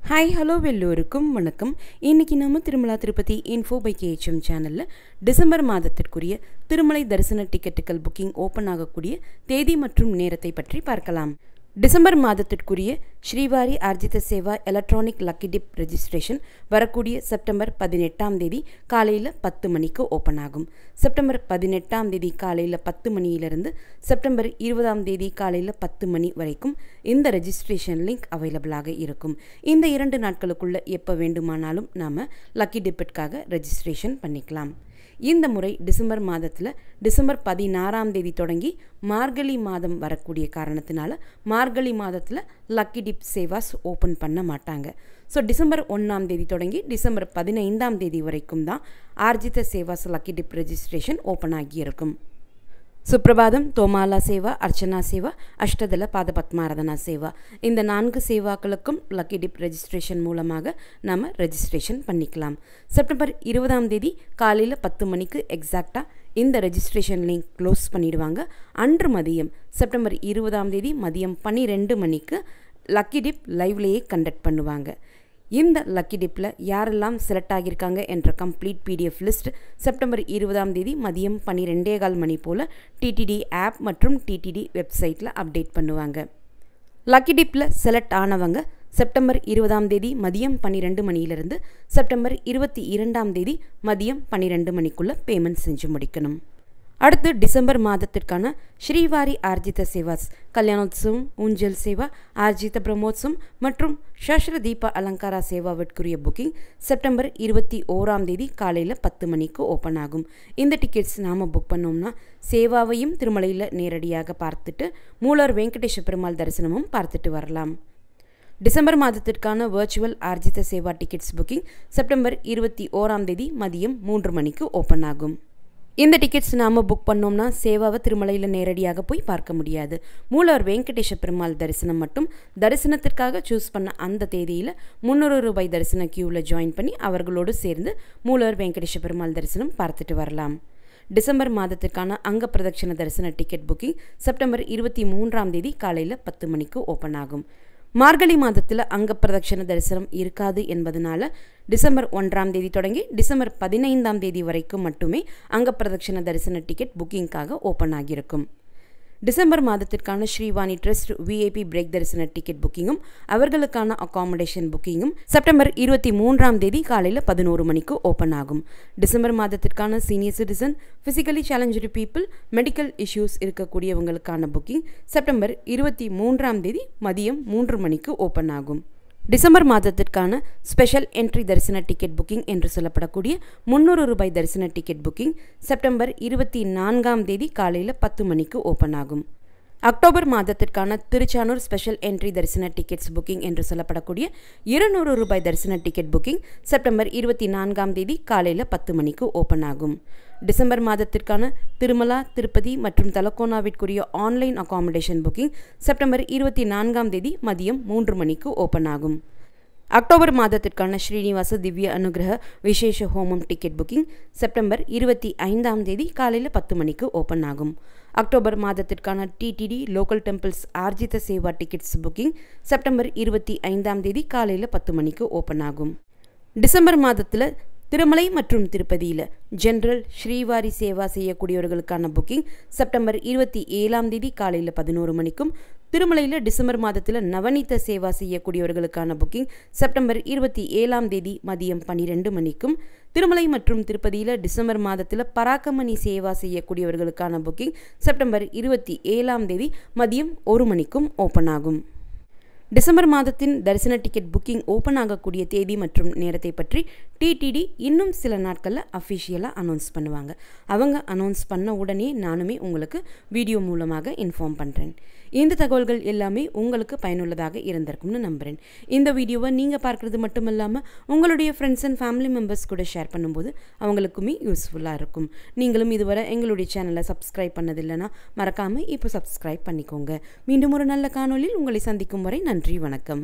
Hi hello எல்லோருக்கும் வணக்கம். இன்றைக்கி நம்ம Tirumala Tirupati info by KHM சேனலில் டிசம்பர் மாதத்திற்குரிய திருமலை தரிசன டிக்கெட்டுகள் புக்கிங் ஓப்பன் ஆகக்கூடிய தேதி மற்றும் நேரத்தை பற்றி பார்க்கலாம். டிசம்பர் மாதத்திற்குரிய Srivari Arjitha Seva electronic lucky dip registration வரக்கூடிய செப்டம்பர் 18ஆம் தேதி காலையில் 10 மணிக்கு ஓப்பன் ஆகும். செப்டம்பர் 18ஆம் தேதி காலையில் 10 மணியிலிருந்து செப்டம்பர் 20ஆம் தேதி காலையில் 10 மணி வரைக்கும் இந்த ரெஜிஸ்ட்ரேஷன் லிங்க் அவைலபிளாக இருக்கும். இந்த 2 நாட்களுக்குள்ள எப்போ வேண்டுமானாலும் நாம் லக்கி டிப்பிற்காக ரெஜிஸ்ட்ரேஷன் பண்ணிக்கலாம். இந்த முறை டிசம்பர் மாதத்தில் டிசம்பர் 16ஆம் தேதி தொடங்கி மார்கழி மாதம் வரக்கூடிய காரணத்தினால மார்கழி மாதத்தில் லக்கி டிப் சேவாஸ் ஓப்பன் பண்ண மாட்டாங்க. ஸோ டிசம்பர் 1ஆம் தேதி தொடங்கி டிசம்பர் 15ஆம் தேதி வரைக்கும் தான் Arjitha Sevas lucky dip registration open ஆகியிருக்கும். சுப்ரபாதம், தோமாலா சேவா, அர்ச்சனா சேவா, அஷ்டதல பாத பத்மாராதனா சேவா, இந்த 4 சேவாக்களுக்கும் லக்கி டிப் ரெஜிஸ்ட்ரேஷன் மூலமாக நாம் ரெஜிஸ்ட்ரேஷன் பண்ணிக்கலாம். செப்டம்பர் 20ஆம் தேதி காலையில் 10 மணிக்கு எக்ஸாக்டாக இந்த ரெஜிஸ்ட்ரேஷன் லிங்க் க்ளோஸ் பண்ணிடுவாங்க. அன்று மதியம் செப்டம்பர் 20ஆம் தேதி மதியம் 12 மணிக்கு லக்கி டிப் லைவ்லேயே கண்டக்ட் பண்ணுவாங்க. இந்த லக்கி டிப்பில் யாரெல்லாம் செலக்ட் ஆகியிருக்காங்க என்ற கம்ப்ளீட் பிடிஎஃப் லிஸ்ட் செப்டம்பர் 20ஆம் தேதி மதியம் 12:15 மணி போல் டிடிடி ஆப் மற்றும் டிடிடி வெப்சைட்டில் அப்டேட் பண்ணுவாங்க. லக்கி டிப்பில் செலக்ட் ஆனவங்க செப்டம்பர் 20ஆம் தேதி மதியம் 12 மணியிலிருந்து செப்டம்பர் 22ஆம் தேதி மதியம் 12 மணிக்குள்ளே பேமெண்ட் செஞ்சு முடிக்கணும். அடுத்து டிசம்பர் மாதத்திற்கான ஸ்ரீவாரி ஆர்ஜித சேவாஸ் கல்யாணோத்சவம், ஊஞ்சல் சேவா, ஆர்ஜித பிரம்மோத்சவம் மற்றும் சஹஸ்ர தீப அலங்காரா சேவாவிற்குரிய புக்கிங் செப்டம்பர் 21ஆம் தேதி காலையில் 10 மணிக்கு ஓப்பன் ஆகும். இந்த டிக்கெட்ஸ் நாம் புக் பண்ணோம்னா சேவாவையும் திருமலையில் நேரடியாக பார்த்துட்டு மூலவர் வெங்கடேஷ பெருமாள் தரிசனமும் பார்த்துட்டு வரலாம். டிசம்பர் மாதத்திற்கான virtual Arjitha Seva tickets booking September 21ஆம் தேதி மதியம் 3 மணிக்கு ஓப்பன் ஆகும். இந்த டிக்கெட்ஸ் நாம் புக் பண்ணோம்னா சேவாவை திருமலையில் நேரடியாக போய் பார்க்க முடியாது. மூலவர் வெங்கடேஷ பெருமாள் தரிசனம் மட்டும் தரிசனத்திற்காக சூஸ் பண்ண அந்த தேதியில் 300 ரூபாய் தரிசன கியூவில் ஜாயின் பண்ணி அவர்களோடு சேர்ந்து மூலவர் வெங்கடேஷ பெருமாள் தரிசனம் பார்த்துட்டு வரலாம். டிசம்பர் மாதத்திற்கான அங்க பிரதட்சண தரிசன டிக்கெட் புக்கிங் செப்டம்பர் 23ஆம் தேதி காலையில் 10 மணிக்கு ஓப்பன் ஆகும். மார்கழி மாதத்தில் அங்க பிரதட்சண தரிசனம் இருக்காது என்பதனால டிசம்பர் 1ஆம் தேதி தொடங்கி டிசம்பர் 15ஆம் தேதி வரைக்கும் மட்டுமே அங்க பிரதட்சண தரிசன டிக்கெட் புக்கிங்காக ஓப்பன் ஆகியிருக்கும். டிசம்பர் மாதத்திற்கான ஸ்ரீவாணி ட்ரஸ்ட் விஐபி பிரேக் தரிசன டிக்கெட் புக்கிங்கும் அவர்களுக்கான அகாமடேஷன் புக்கிங்கும் செப்டம்பர் 23ஆம் தேதி காலையில் 11 மணிக்கு ஓப்பன் ஆகும். டிசம்பர் மாதத்திற்கான senior citizen, physically challenge people, medical issues இருக்கக்கூடியவங்களுக்கான புக்கிங் செப்டம்பர் 23ஆம் தேதி மதியம் 3 மணிக்கு ஓப்பன் ஆகும். டிசம்பர் மாதத்திற்கான ஸ்பெஷல் என்ட்ரி தரிசன டிக்கெட் புக்கிங் என்று சொல்லப்படக்கூடிய 300 ரூபாய் தரிசன டிக்கெட் புக்கிங் செப்டம்பர் 24ஆம் தேதி காலையில் 10 மணிக்கு ஓப்பன் ஆகும். அக்டோபர் மாதத்திற்கான திருச்சானூர் ஸ்பெஷல் என்ட்ரி தரிசன டிக்கெட்ஸ் புக்கிங் என்று சொல்லப்படக்கூடிய 200 ரூபாய் தரிசன டிக்கெட் புக்கிங் செப்டம்பர் 24ஆம் தேதி காலையில் 10 மணிக்கு ஓப்பன் ஆகும். டிசம்பர் மாதத்திற்கான திருமலா, திருப்பதி மற்றும் தலக்கோனாவிற்குரிய ஆன்லைன் அகாமடேஷன் புக்கிங் செப்டம்பர் 24ஆம் தேதி மதியம் 3 மணிக்கு ஓப்பன் ஆகும். அக்டோபர் மாதத்திற்கான ஸ்ரீனிவாச திவ்ய அனுகிரக விசேஷ ஹோமம் டிக்கெட் புக்கிங் செப்டம்பர் 25ஆம் தேதி காலையில் 10 மணிக்கு ஓப்பன் ஆகும். அக்டோபர் மாதத்திற்கான TTD local temples Arjitha Seva tickets booking September 25ஆம் தேதி காலையில் 10 மணிக்கு ஓப்பன் ஆகும். டிசம்பர் மாதத்தில் திருமலை மற்றும் திருப்பதியில் ஜென்ரல் ஸ்ரீவாரி சேவா செய்யக்கூடியவர்களுக்கான புக்கிங் செப்டம்பர் 27ஆம் தேதி காலையில் 11 மணிக்கும், திருமலையில் டிசம்பர் மாதத்தில் நவநீத சேவா செய்யக்கூடியவர்களுக்கான புக்கிங் செப்டம்பர் 27ஆம் தேதி மதியம் 12 மணிக்கும், திருமலை மற்றும் திருப்பதியில் டிசம்பர் மாதத்தில் பராக்கமணி சேவா செய்யக்கூடியவர்களுக்கான புக்கிங் செப்டம்பர் 27ஆம் தேதி மதியம் 1 மணிக்கும் ஓப்பன் ஆகும். டிசம்பர் மாதத்தின் தரிசன டிக்கெட் புக்கிங் ஓப்பன் ஆகக்கூடிய தேதி மற்றும் நேரத்தை பற்றி டிடிடி இன்னும் சில நாட்களில் அஃபிஷியலாக அனௌன்ஸ் பண்ணுவாங்க. அவங்க அனௌன்ஸ் பண்ண உடனே நானுமே உங்களுக்கு வீடியோ மூலமாக இன்ஃபார்ம் பண்ணுறேன். இந்த தகவல்கள் எல்லாமே உங்களுக்கு பயனுள்ளதாக இருந்திருக்கும்னு நம்புகிறேன். இந்த வீடியோவை நீங்கள் பார்க்குறது மட்டும் இல்லாமல் உங்களுடைய ஃப்ரெண்ட்ஸ் அண்ட் ஃபேமிலி மெம்பர்ஸ் கூட ஷேர் பண்ணும்போது அவங்களுக்குமே யூஸ்ஃபுல்லாக இருக்கும். நீங்களும் இதுவரை எங்களுடைய சேனலை சப்ஸ்கிரைப் பண்ணதில்லைன்னா மறக்காமல் இப்போ சப்ஸ்கிரைப் பண்ணிக்கோங்க. மீண்டும் ஒரு நல்ல காணொளியில் உங்களை சந்திக்கும் வரை நன்றி, வணக்கம்.